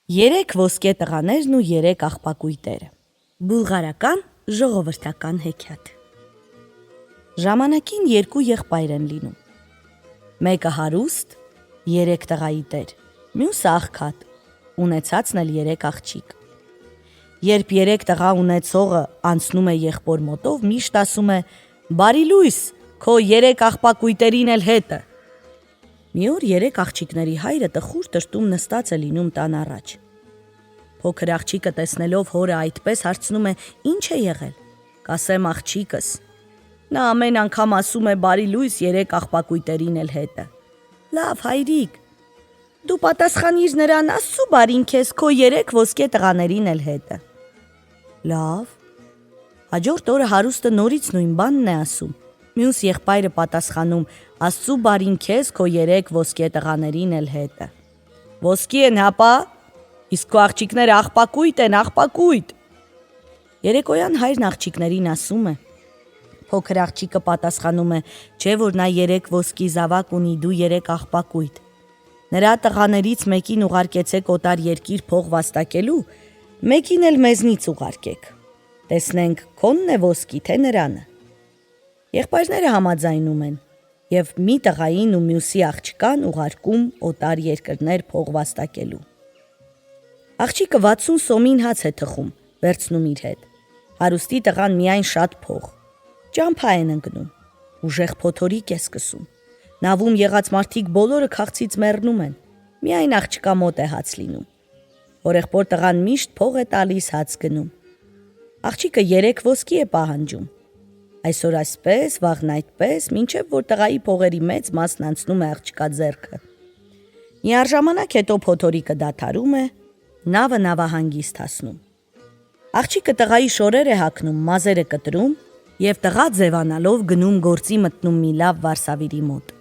Երեք ոսկե տղաներն ու երեք աղբակույտերը։ Բուլղարական ժողովրդական հեքիաթ։ Ժամանակին երկու եղբայր են լինում։ Մեկը հարուստ, 3 տղայի տեր, մյուսը աղքատ, ունեցածն էլ 3 աղջիկ։ Երբ 3 տղա ունեցողը անցնում է եղբոր մոտով, միշտ ասում է. «Բարի լույս, քո 3 աղբակույտերին էլ հետը»։ Մի օր 3 աղջիկների հայրը տխուր տրտում նստած է լինում տան առաջ։ Փոքր աղջիկը տեսնելով հորը այդպես հարցնում է. «Ինչ է եղել»։ «Կասեմ աղջիկս»։ Նա ամեն անգամ ասում է «Բարի լույս, 3 աղբակույտերին էլ հետը»։ «Լավ, հայրիկ, դու պատասխանիր նրան, Աստծու բարին քեզ, քո 3 ոսկե տղաներին էլ հետը»։ Լավ։ Հաջորդ օրը հարուստը նորից նույն բանն է ասում։ Մյուս եղբայրը պատասխանում. «Աստծու բարին քեզ, քո 3 ոսկե տղաներին էլ հետը»։ «Ոսկի են, հապա, իսկ քո աղջիկները աղբակույտ են, աղբակույտ»։ Երեկոյան հայրն աղջիկներին ասում է։ Փոքր աղջիկը պատասխանում է. «Չէ՞ որ նա 3 ոսկի զավակ ունի, դու 3 աղբակույտ։ Նրա տղաներից մեկին ուղարկեցեք օտար երկիր փող վաստակելու, մեկին էլ մեզնից ուղարկեք։ Տեսնենք քո՞նն է ոսկի, թե նրանը»։ Եղբայրները համաձայնում են և մի տղային ու մյուսի աղջկան ուղարկում օտար երկրներ փող վաստակելու։ Աղջիկը 60 սոմին հաց է թխում, վերցնում իր հետ։ Հարուստի տղան միայն շատ փող։ Ճամփա են ընկնում, ուժեղ փոթորիկ է սկսում։ Նավում եղած մարդիկ բոլորը քաղցից մեռնում են, միայն աղջկա մոտ է հաց լինում։ Հորեղբոր տղան միշտ փող է տալիս, հաց գնում։ Աղջիկը 3 ոսկի է պահանջում։ Այսօր այսպես, վաղն այդպես, մինչև որ տղայի փողերի մեծ մասն անցնում է աղջկա ձեռքը։ Միառժամանակ հետո փոթորիկը դադարում է, նավը նավահանգիստ հասնում։ Աղջիկը տղայի շորեր է հագնում, մազերը կտրում և տղա ձևանալով գնում գործի մտնում մի լավ վարսավիրի մոտ։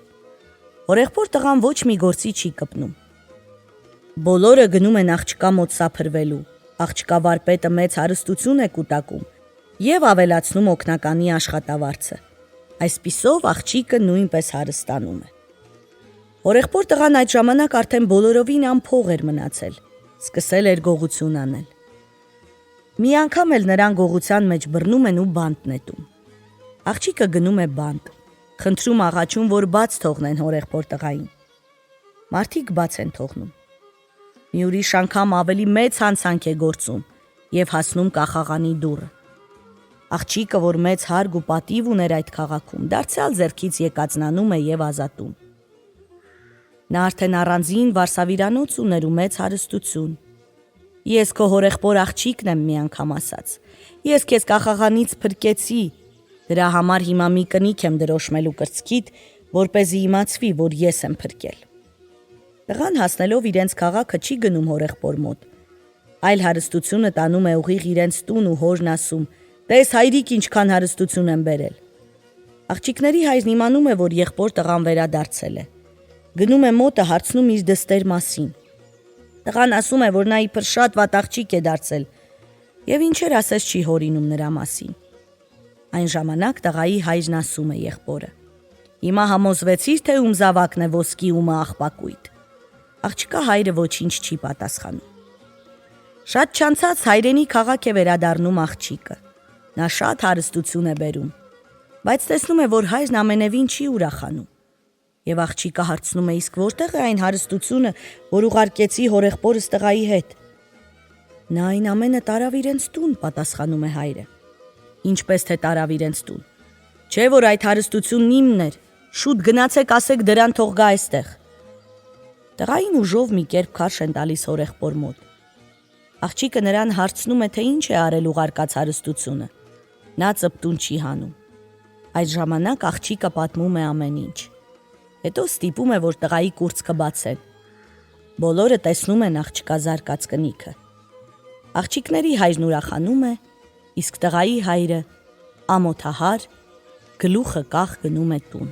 Հորեղբոր տղան ոչ մի գործի չի կպնում։ Բոլորը գնում են աղջկա մոտ սափրվելու։ Աղջկա վարպետը մեծ հարստություն է կուտակում և ավելացնում օգնականի աշխատավարձը։ Այսպիսով աղջիկը նույնպես հարստանում է։ Հորեղբոր տղան այդ ժամանակ արդեն բոլորովին անփող էր մնացել, սկսել էր գողություն անել։ Մի անգամ էլ նրան գողության մեջ բռնում են ու բանտ նետում։ Աղջիկը գնում է բանտ, խնդրում աղաչում, որ բաց թողնեն հորեղբոր տղային։ Մարդիկ բաց են թողնում։ Մի ուրիշ անգամ ավելի մեծ հանցանք է գործում և հասնում կախաղանի դուռը։ Աղջիկը, որ մեծ հարկ ու պատիվ ուներ այդ քաղաքում, դարձյալ ձեռքից եկածնանում է և ազատում։ Նա արդեն առանձին վարսավիրանոց ուներ ու մեծ հարստություն։ «Ես քո հորեղբոր աղջիկն եմ», մի անգամ ասաց։ «Ես քեզ կախաղանից փրկեցի, դրա համար հիմա մի կնիկ եմ դրոշմելու կրծքիդ, որպեսզի իմացվի, որ ես եմ փրկել»։ Տղան հասնելով իրենց քաղաքը չի գնում հորեղբոր մոտ, այլ հարստությունը տանում է ուղիղ իրենց տուն ու հորն ասում. «Տես հայրիկ ինչքան հարստություն եմ բերել»։ Աղջիկների հայրն իմանում է, որ եղբոր տղան վերադարձել է։ Գնում է մոտը, հարցնում իր դստեր մասին։ Տղան ասում է, որ նա իբր շատ վատ աղջիկ է դարձել և ինչեր ասես չի հորինում նրա մասին։ Այն ժամանակ տղայի հայրն ասում է եղբորը. «Հիմա համոզվեցի՞ր, թե ում զավակն է ոսկի, ումը աղբակույտ»։ Աղջկա հայրը ոչինչ չի պատասխանում։ Շատ չանցած հայրենի քաղաք է վերադառնում աղջիկը։ Նա շատ հարստություն է բերում, բայց տեսնում է, որ հայրն ամենևին չի ուրախանում։ Եվ աղջիկը հարցնում է. «Իսկ որտեղ է այն հարստությունը, որ ուղարկեցի հորեղբորս տղայի հետ»։ «Նա այն ամենը տարավ իրենց տուն», պատասխանում է հայրը։ «Ինչպես թե տարավ իրենց տուն։ Չէ՞ որ այդ հարստությունն իմն էր, շուտ գնացեք ասեք դրան թող գա այստեղ»։ Տղային ուժով մի կերպ քարշ են տալիս հորեղբոր մոտ։ Աղջիկը նրան հարցնում է, թե ինչ է արել ուղարկած հարստությունը։ Նա ծպտուն չի հանում։ Այդ ժամանակ աղջիկը պատմում է ամեն ինչ։ Հետո ստիպում է, որ տղայի կուրծքը բացեն։ Բոլորը տեսնում են աղջկա զարկած կնիքը։ Աղջիկների հայրն ուրախանում է, իսկ տղայի հայրը ամոթահար, գլուխը կախ գնում է տուն։